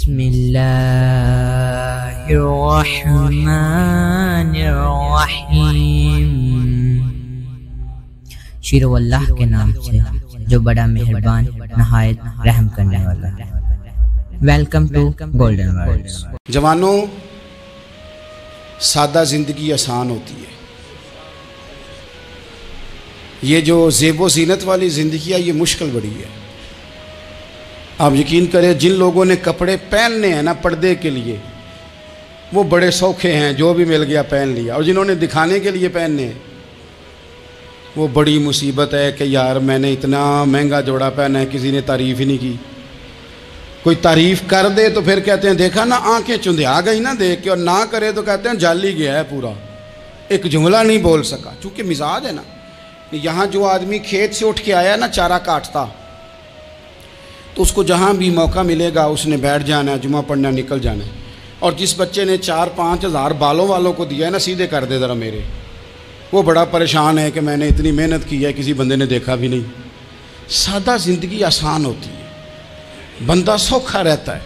بسم اللہ الرحمن الرحیم، شروع اللہ کے نام سے جو بڑا مہربان نہایت رحم کرنے والا ہے۔ Welcome to golden words. جوانوں، سادہ زندگی آسان ہوتی ہے۔ یہ جو زیب و زینت والی زندگی ہے یہ مشکل بڑی ہے۔ آپ یقین کریں، جن لوگوں نے کپڑے پہننے ہیں نا پردے کے لیے، وہ بڑے سوکھے ہیں، جو بھی مل گیا پہن لیا، اور جنہوں نے دکھانے کے لیے پہننے ہیں وہ بڑی مصیبت ہے کہ یار میں نے اتنا مہنگا جوڑا پہنا ہے، کسی نے تعریف ہی نہیں کی۔ کوئی تعریف کر دے تو پھر کہتے ہیں دیکھا نا آنکھیں چندھیا گئی نا دیکھ کے، اور نہ کرے تو کہتے ہیں جال ہی گیا ہے پورا، ایک جملہ نہیں بول سکا۔ چونکہ مزاج ہے نا، یہاں جو آدمی کھیت سے اٹھ کے آیا نا چارہ کاٹتا، تو اس کو جہاں بھی موقع ملے گا اس نے بیٹھ جانا ہے، جمعہ پڑھنا نکل جانا ہے۔ اور جس بچے نے 4-5 ہزار بالوں والوں کو دیا ہے نا، سیدھے کر دے ذرا میرے، وہ بڑا پریشان ہے کہ میں نے اتنی محنت کی ہے کسی بندے نے دیکھا بھی نہیں۔ سادہ زندگی آسان ہوتی ہے، بندہ سوکھا رہتا ہے،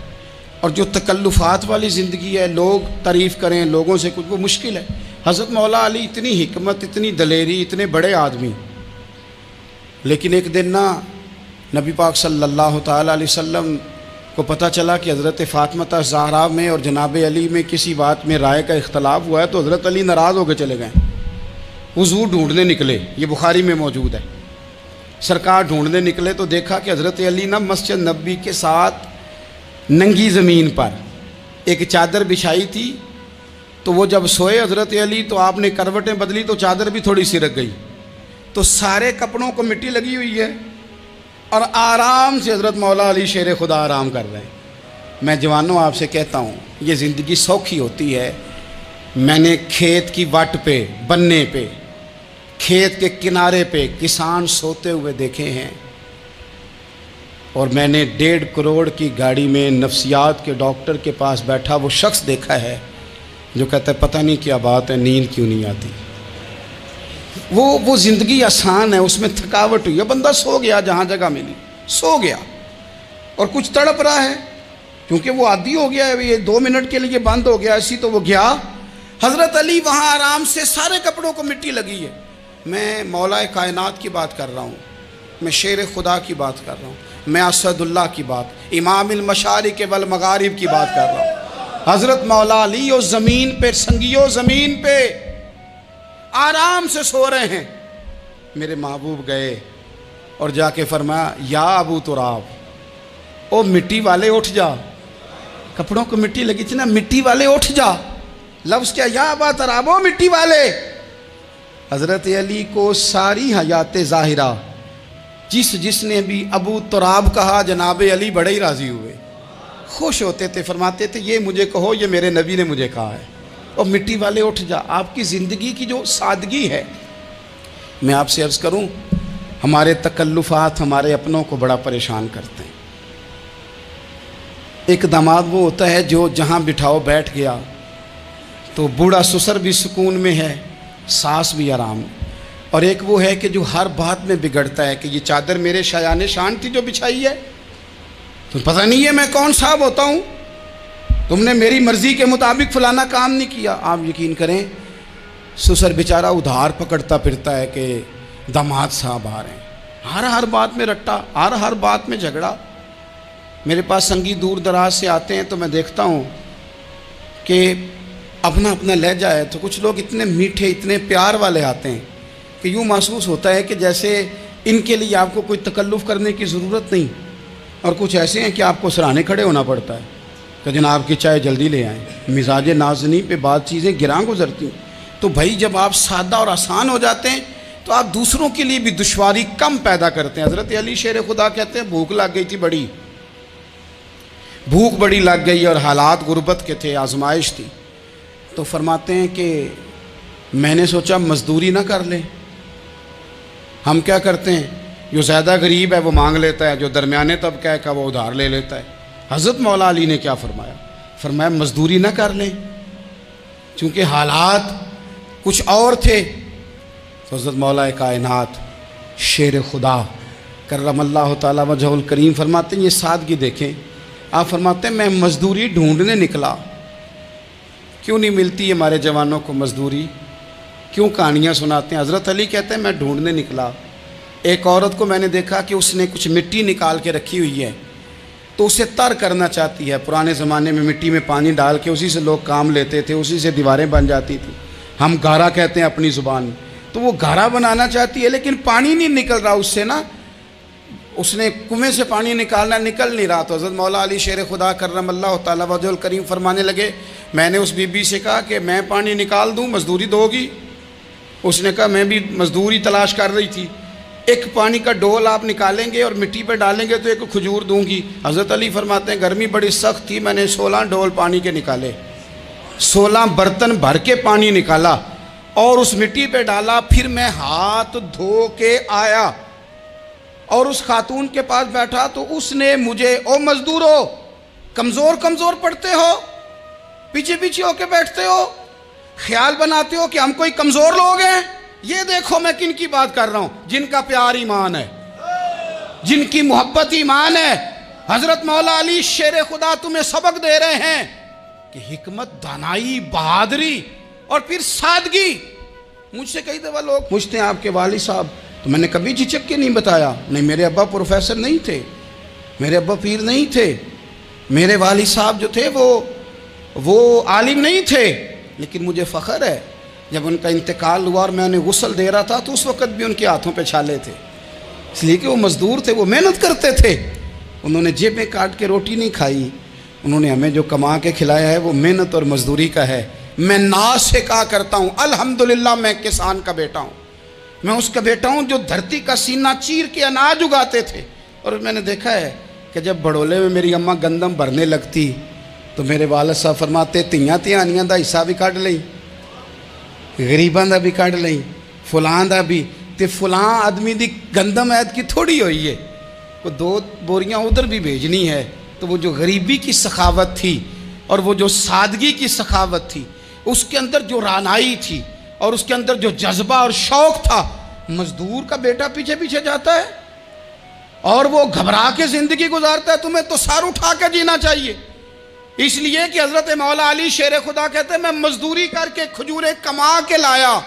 اور جو تکلفات والی زندگی ہے، لوگ تعریف کریں، لوگوں سے کچھ، وہ مشکل ہے۔ حضرت مولا علی اتنی حکمت، اتنی دلیری، اتنے بڑے آدمی، لیکن ایک دن نا نبی پاک صلی اللہ تعالیٰ علیہ وسلم کو پتہ چلا کہ حضرت فاطمہ زہرا میں اور جناب علی میں کسی بات میں رائے کا اختلاف ہوا ہے، تو حضرت علی ناراض ہو کے چلے گئے، حضور ڈھونڈنے نکلے، یہ بخاری میں موجود ہے۔ سرکار ڈھونڈنے نکلے تو دیکھا کہ حضرت علی نا مسجد نبوی کے ساتھ ننگی زمین پر ایک چادر بچھائی تھی، تو وہ جب سوئے حضرت علی تو آپ نے کروٹیں بدلی تو چادر بھی تھوڑی سی رک گئی، تو سارے کپڑوں کو مٹی لگی ہوئی ہے، اور آرام سے حضرت مولا علی شیر خدا آرام کر رہے ہیں۔ میں جوانوں آپ سے کہتا ہوں یہ زندگی سوکھی ہوتی ہے۔ میں نے کھیت کی وٹ پہ، بننے پہ، کھیت کے کنارے پہ کسان سوتے ہوئے دیکھے ہیں، اور میں نے 1.5 کروڑ کی گاڑی میں نفسیات کے ڈاکٹر کے پاس بیٹھا وہ شخص دیکھا ہے جو کہتا ہے پتہ نہیں کیا بات ہے، نیند کیوں نہیں آتی۔ وہ زندگی آسان ہے، اس میں تھکاوٹ ہوئی ہے، بندہ سو گیا جہاں جگہ ملی، سو گیا، اور کچھ تڑپ رہا ہے کیونکہ وہ عادی ہو گیا ہے، یہ 2 منٹ کے لیے بند ہو گیا ایسی، تو وہ گیا۔ حضرت علی وہاں آرام سے، سارے کپڑوں کو مٹی لگی ہے۔ میں مولا کائنات کی بات کر رہا ہوں، میں شیر خدا کی بات کر رہا ہوں، میں اسد اللہ کی بات، امام المشارق والمغارب کی بات کر رہا ہوں۔ حضرت مولا علی اور زمین پہ، سنگیو زمین پہ آرام سے سو رہے ہیں۔ میرے محبوب گئے اور جا کے فرمایا یا ابو تراب، او مٹی والے اٹھ جا، کپڑوں کو مٹی لگی تھی نا، مٹی والے اٹھ جا، لفظ کیا، یا ابا تراب، او مٹی والے۔ حضرت علی کو ساری حیات ظاہرہ جس نے بھی ابو تراب کہا، جناب علی بڑے ہی راضی ہوئے، خوش ہوتے تھے، فرماتے تھے یہ مجھے کہو، یہ میرے نبی نے مجھے کہا ہے، اور مٹی والے اٹھ جا۔ آپ کی زندگی کی جو سادگی ہے، میں آپ سے عرض کروں ہمارے تکلفات ہمارے اپنوں کو بڑا پریشان کرتے ہیں۔ ایک داماد وہ ہوتا ہے جو جہاں بٹھاؤ بیٹھ گیا، تو بوڑھا سسر بھی سکون میں ہے، ساس بھی آرام، اور ایک وہ ہے کہ جو ہر بات میں بگڑتا ہے کہ یہ چادر میرے شایان شان تھی جو بچھائی ہے، تو پتہ نہیں ہے میں کون صاحب ہوتا ہوں، تم نے میری مرضی کے مطابق فلانا کام نہیں کیا۔ آپ یقین کریں سسر بیچارہ ادھار پکڑتا پھرتا ہے کہ داماد صاحب آ رہے ہیں، ہر بات میں رٹا، ہر بات میں جھگڑا۔ میرے پاس سنگی دور دراز سے آتے ہیں تو میں دیکھتا ہوں کہ اپنا لہجہ ہے، تو کچھ لوگ اتنے میٹھے، اتنے پیار والے آتے ہیں کہ یوں محسوس ہوتا ہے کہ جیسے ان کے لیے آپ کو کوئی تکلف کرنے کی ضرورت نہیں، اور کچھ ایسے ہیں کہ آپ کو سرانے کھڑے ہونا پڑتا ہے کہ جناب کی چائے جلدی لے آئیں۔ مزاج نازنی پہ بعض چیزیں گراں گزرتی ہیں، تو بھائی جب آپ سادہ اور آسان ہو جاتے ہیں تو آپ دوسروں کے لیے بھی دشواری کم پیدا کرتے ہیں۔ حضرت علی شیر خدا کہتے ہیں بھوک لگ گئی تھی، بھوک بڑی لگ گئی، اور حالات غربت کے تھے، آزمائش تھی، تو فرماتے ہیں کہ میں نے سوچا مزدوری نہ کر لیں۔ ہم کیا کرتے ہیں، جو زیادہ غریب ہے وہ مانگ لیتا ہے، جو درمیانے طبقہ ہے کا وہ ادھار لے لیتا ہے۔ حضرت مولا علی نے کیا فرمایا مزدوری نہ کر لیں، چونکہ حالات کچھ اور تھے۔ تو حضرت مولا کائنات شیر خدا کرم اللہ تعالیٰ وجہ الکریم فرماتے ہیں یہ سادگی دیکھیں، آپ فرماتے ہیں میں مزدوری ڈھونڈنے نکلا، کیوں نہیں ملتی ہمارے جوانوں کو مزدوری، کیوں کہانیاں سناتے ہیں؟ حضرت علی کہتے ہیں میں ڈھونڈنے نکلا، ایک عورت کو میں نے دیکھا کہ اس نے کچھ مٹی نکال کے رکھی ہوئی ہے، تو اسے تر کرنا چاہتی ہے۔ پرانے زمانے میں مٹی میں پانی ڈال کے اسی سے لوگ کام لیتے تھے، اسی سے دیواریں بن جاتی تھیں، ہم گارا کہتے ہیں اپنی زبان میں، تو وہ گارا بنانا چاہتی ہے لیکن پانی نہیں نکل رہا اس سے نا، اس نے کنویں سے پانی نکالنا، نکل نہیں رہا، تو حضرت مولا علی شیر خدا کرم اللہ تعالیٰ وجہ الکریم فرمانے لگے، میں نے اس بی بی سے کہا کہ میں پانی نکال دوں، مزدوری دو گی؟ اس نے کہا میں بھی مزدوری تلاش کر رہی تھی، ایک پانی کا ڈول آپ نکالیں گے اور مٹی پہ ڈالیں گے تو ایک کھجور دوں گی۔ حضرت علی فرماتے ہیں گرمی بڑی سخت تھی، میں نے 16 ڈول پانی کے نکالے، 16 برتن بھر کے پانی نکالا اور اس مٹی پہ ڈالا، پھر میں ہاتھ دھو کے آیا اور اس خاتون کے پاس بیٹھا تو اس نے مجھے، او مزدورو کمزور کمزور پڑھتے ہو، پیچھے پیچھے ہو کے بیٹھتے ہو، خیال بناتے ہو کہ ہم کوئی کمزور لوگ ہیں، یہ دیکھو میں کن کی بات کر رہا ہوں، جن کا پیار ایمان ہے، جن کی محبت ایمان ہے۔ حضرت مولا علی شیر خدا تمہیں سبق دے رہے ہیں کہ حکمت، دانائی، بہادری اور پھر سادگی۔ مجھ سے کئی دفعہ لوگ پوچھتے ہیں آپ کے والد صاحب، تو میں نے کبھی جھجک کے نہیں بتایا، نہیں میرے ابا پروفیسر نہیں تھے، میرے ابا پیر نہیں تھے، میرے والد صاحب جو تھے وہ عالم نہیں تھے، لیکن مجھے فخر ہے جب ان کا انتقال ہوا اور میں انہیں غسل دے رہا تھا تو اس وقت بھی ان کے ہاتھوں پہ چھالے تھے، اس لیے کہ وہ مزدور تھے، وہ محنت کرتے تھے، انہوں نے جیبیں کاٹ کے روٹی نہیں کھائی، انہوں نے ہمیں جو کما کے کھلایا ہے وہ محنت اور مزدوری کا ہے۔ میں ناز سے کہا کرتا ہوں الحمدللہ میں کسان کا بیٹا ہوں، میں اس کا بیٹا ہوں جو دھرتی کا سینہ چیر کے اناج اگاتے تھے۔ اور میں نے دیکھا ہے کہ جب بڑولے میں میری اماں گندم بھرنے لگتی تو میرے والد صاحب فرماتے تیاں تیانیاں دا حصہ بھی کٹ لئی، غریباں دا بھی کٹ لئی، فلاں دا بھی، تے فلاں آدمی دی گندم عید کی تھوڑی ہوئی ہے، وہ 2 بوریاں ادھر بھی بھیجنی ہے۔ تو وہ جو غریبی کی سخاوت تھی اور وہ جو سادگی کی سخاوت تھی، اس کے اندر جو رانائی تھی اور اس کے اندر جو جذبہ اور شوق تھا، مزدور کا بیٹا پیچھے پیچھے جاتا ہے اور وہ گھبرا کے زندگی گزارتا ہے، تمہیں تو سار اٹھا کے جینا چاہیے۔ اس لیے کہ حضرت مولا علی شیر خدا کہتے ہیں میں مزدوری کر کے کھجوریں کما کے لایا،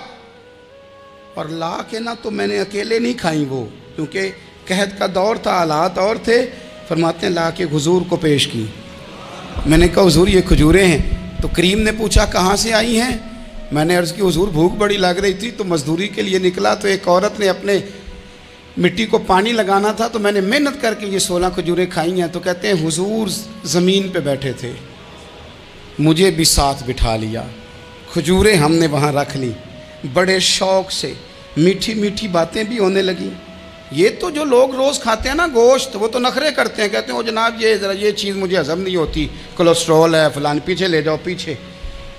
اور لا کے نہ تو میں نے اکیلے نہیں کھائیں وہ، کیونکہ قحط کا دور تھا، حالات اور تھے، فرماتے ہیں لا کے حضور کو پیش کی۔ میں نے کہا حضور یہ کھجوریں ہیں، تو کریم نے پوچھا کہاں سے آئی ہیں؟ میں نے عرض کی حضور بھوک بڑی لگ رہی تھی تو مزدوری کے لیے نکلا، تو ایک عورت نے اپنے مٹی کو پانی لگانا تھا تو میں نے محنت کر کے یہ 16 کھجوریں کھائی ہیں۔ تو کہتے ہیں حضور زمین پہ بیٹھے تھے، مجھے بھی ساتھ بٹھا لیا، کھجوریں ہم نے وہاں رکھ لی، بڑے شوق سے میٹھی میٹھی باتیں بھی ہونے لگیں۔ یہ تو جو لوگ روز کھاتے ہیں نا گوشت، وہ تو نخرے کرتے ہیں، کہتے ہیں وہ جناب یہ ذرا یہ چیز مجھے ہضم نہیں ہوتی، کولیسٹرول ہے فلان، پیچھے لے جاؤ پیچھے۔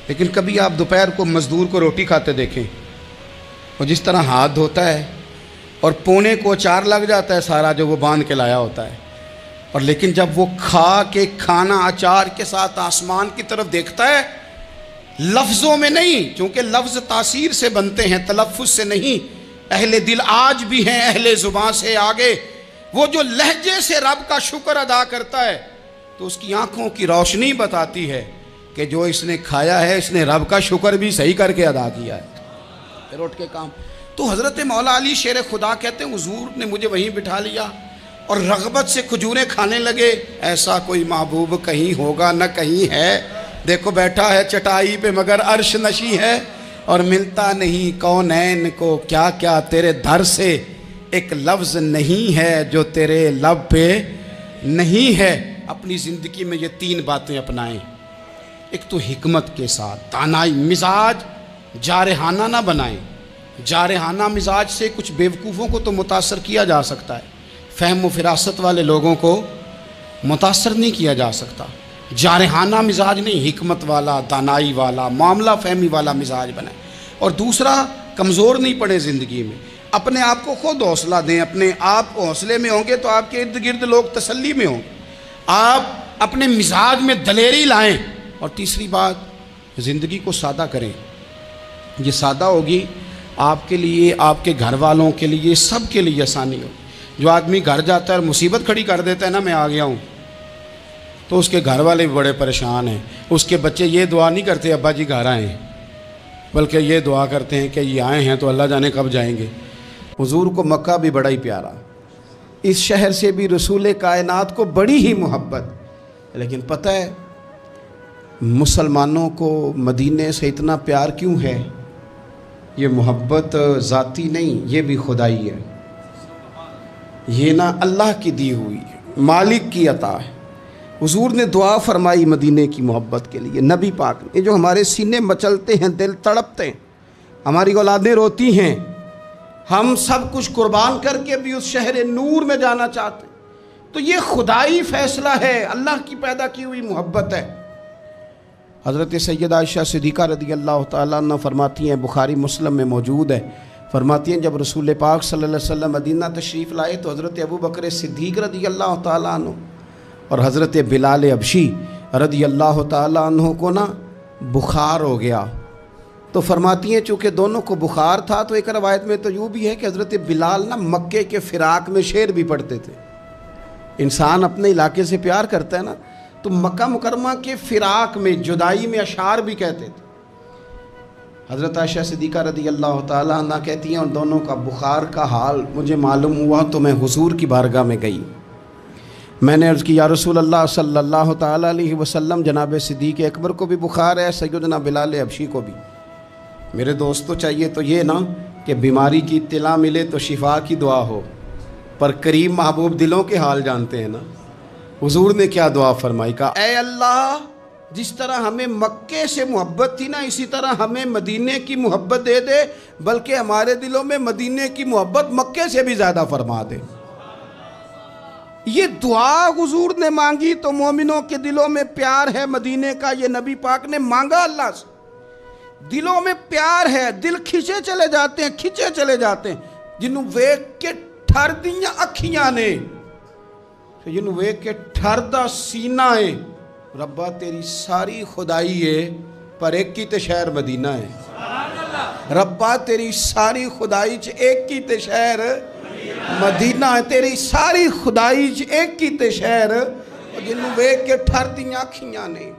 لیکن کبھی آپ دوپہر کو مزدور کو روٹی کھاتے دیکھیں، وہ جس طرح ہاتھ دھوتا ہے اور پونے کو اچار لگ جاتا ہے سارا جو وہ باندھ کے لایا ہوتا ہے، اور لیکن جب وہ کھا کے کھانا اچار کے ساتھ آسمان کی طرف دیکھتا ہے، لفظوں میں نہیں، چونکہ لفظ تاثیر سے بنتے ہیں تلفظ سے نہیں، اہل دل آج بھی ہیں اہل زبان سے آگے، وہ جو لہجے سے رب کا شکر ادا کرتا ہے تو اس کی آنکھوں کی روشنی بتاتی ہے کہ جو اس نے کھایا ہے اس نے رب کا شکر بھی صحیح کر کے ادا کیا ہے، پھر اٹھ کے کام۔ تو حضرت مولا علی شیر خدا کہتے ہیں حضور نے مجھے وہیں بٹھا لیا اور رغبت سے کھجوریں کھانے لگے۔ ایسا کوئی محبوب کہیں ہوگا نہ کہیں ہے، دیکھو بیٹھا ہے چٹائی پہ مگر عرش نشی ہے، اور ملتا نہیں کونین کو کیا کیا تیرے در سے، ایک لفظ نہیں ہے جو تیرے لب پہ نہیں ہے۔ اپنی زندگی میں یہ 3 باتیں اپنائیں، ایک تو حکمت کے ساتھ دانائی، مزاج جارحانہ نہ بنائیں، جارحانہ مزاج سے کچھ بیوقوفوں کو تو متاثر کیا جا سکتا ہے، فہم و فراست والے لوگوں کو متاثر نہیں کیا جا سکتا۔ جارحانہ مزاج نہیں، حکمت والا، دانائی والا، معاملہ فہمی والا مزاج بنائیں۔ اور دوسرا، کمزور نہیں پڑے زندگی میں، اپنے آپ کو خود حوصلہ دیں، اپنے آپ حوصلے میں ہوں گے تو آپ کے ارد گرد لوگ تسلی میں ہوں، آپ اپنے مزاج میں دلیری لائیں۔ اور تیسری بات، زندگی کو سادہ کریں، یہ سادہ ہوگی آپ کے لیے، آپ کے گھر والوں کے لیے، سب کے لیے آسانی ہو۔ جو آدمی گھر جاتا ہے اور مصیبت کھڑی کر دیتا ہے نا میں آ گیا ہوں، تو اس کے گھر والے بھی بڑے پریشان ہیں. اس کے بچے یہ دعا نہیں کرتے ابا جی گھر آئیں، بلکہ یہ دعا کرتے ہیں کہ یہ آئے ہیں تو اللہ جانے کب جائیں گے. حضور کو مکہ بھی بڑا ہی پیارا، اس شہر سے بھی رسول کائنات کو بڑی ہی محبت. لیکن پتہ ہے مسلمانوں کو مدینے سے اتنا پیار کیوں ہے؟ یہ محبت ذاتی نہیں، یہ بھی خدائی ہے. یہ نہ اللہ کی دی ہوئی ہے، مالک کی عطا ہے. حضور نے دعا فرمائی مدینے کی محبت کے لیے. نبی پاک نے، یہ جو ہمارے سینے مچلتے ہیں، دل تڑپتے ہیں، ہماری اولادیں روتی ہیں، ہم سب کچھ قربان کر کے بھی اس شہر نور میں جانا چاہتے ہیں، تو یہ خدائی فیصلہ ہے، اللہ کی پیدا کی ہوئی محبت ہے. حضرت سیدہ عائشہ صدیقہ رضی اللہ تعالیٰ عنہ فرماتی ہیں، بخاری مسلم میں موجود ہے، فرماتی ہیں جب رسول پاک صلی اللہ علیہ وسلم مدینہ تشریف لائے تو حضرت ابو بکر صدیق رضی اللہ تعالیٰ عنہ اور حضرت بلال حبشی رضی اللہ تعالیٰ عنہ کو نا بخار ہو گیا. تو فرماتی ہیں چونکہ دونوں کو بخار تھا تو ایک روایت میں تو یوں بھی ہے کہ حضرت بلال نا مکے کے فراق میں شعر بھی پڑھتے تھے. انسان اپنے علاقے سے پیار کرتا ہے نا، تو مکہ مکرمہ کے فراق میں، جدائی میں اشعار بھی کہتے تھے. حضرت عائشہ صدیقہ رضی اللہ تعالیٰ عنہ کہتی ہیں ان دونوں کا بخار کا حال مجھے معلوم ہوا تو میں حضور کی بارگاہ میں گئی. میں نے عرض کی یا رسول اللہ صلی اللہ تعالیٰ علیہ وسلم، جناب صدیق اکبر کو بھی بخار ہے، سیدنا بلال حبشی کو بھی. میرے دوستو چاہیے تو یہ نا کہ بیماری کی اطلاع ملے تو شفا کی دعا ہو، پر کریم محبوب دلوں کے حال جانتے ہیں نا. حضور نے کیا دعا فرمائی، کہا اے اللہ جس طرح ہمیں مکے سے محبت تھی نا، اسی طرح ہمیں مدینے کی محبت دے دے، بلکہ ہمارے دلوں میں مدینے کی محبت مکے سے بھی زیادہ فرما دے. یہ دعا حضور نے مانگی تو مومنوں کے دلوں میں پیار ہے مدینے کا، یہ نبی پاک نے مانگا اللہ سے. دلوں میں پیار ہے، دل کھچے چلے جاتے ہیں، کھچے چلے جاتے ہیں. جنہوں ویک کے ٹھر دیاں اکھیاں نے، جنہوں ویک کے ٹھر دا سینہ ہے. ربا تیری ساری خدائی ہے پر ایک کی تے شہر مدینہ ہے. ربا تیری ساری خدائی چ ایک کی تے شہر مدینہ ہے. تیری ساری خدائی چ ایک کی تے شہر، جنہوں ویک کے ٹھر دیاں اکھیاں نے،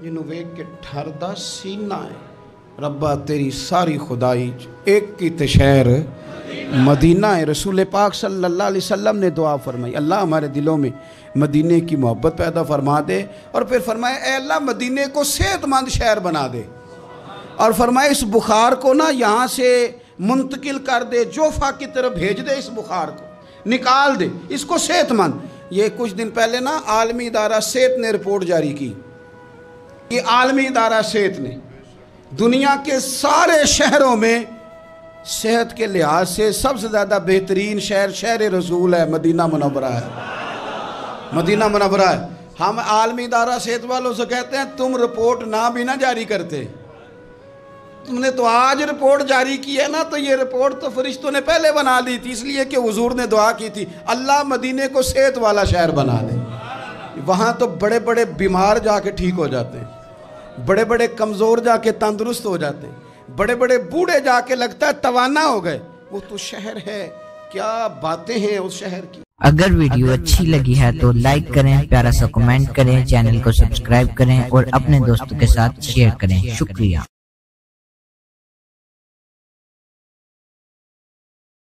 جنہوں ویک کے ٹھر دا سینہ ہے. ربا تیری ساری خدائی ایک کی تے شہر مدینہ ہے. رسول پاک صلی اللہ علیہ وسلم نے دعا فرمائی اللہ ہمارے دلوں میں مدینے کی محبت پیدا فرما دے، اور پھر فرمائے اے اللہ مدینے کو صحت مند شہر بنا دے، اور فرمائے اس بخار کو نا یہاں سے منتقل کر دے، جوفا کی طرف بھیج دے، اس بخار کو نکال دے، اس کو صحت مند. یہ کچھ دن پہلے نا عالمی ادارہ صحت نے رپورٹ جاری کی. یہ عالمی ادارہ صحت نے دنیا کے سارے شہروں میں صحت کے لحاظ سے سب سے زیادہ بہترین شہر شہر رسول ہے، مدینہ منورہ ہے. مدینہ منورہ ہے. ہم عالمی ادارہ صحت والوں سے کہتے ہیں تم رپورٹ نہ بھی نہ جاری کرتے، تم نے تو آج رپورٹ جاری کی ہے نا، تو یہ رپورٹ تو فرشتوں نے پہلے بنا لی تھی، اس لیے کہ حضور نے دعا کی تھی اللہ مدینے کو صحت والا شہر بنا دے. وہاں تو بڑے بڑے بیمار جا کے ٹھیک ہو جاتے ہیں، بڑے بڑے کمزور جا کے تندرست ہو جاتے ہیں، بڑے بڑے بوڑھے جا کے لگتا ہے توانا ہو گئے. وہ تو شہر ہے، کیا باتیں ہیں اس شہر کی. اگر ویڈیو اچھی لگی ہے تو لائک کریں، پیارا سا کمنٹ کریں، چینل کو سبسکرائب کریں اور اپنے دوستوں کے ساتھ شیئر کریں. شکریہ.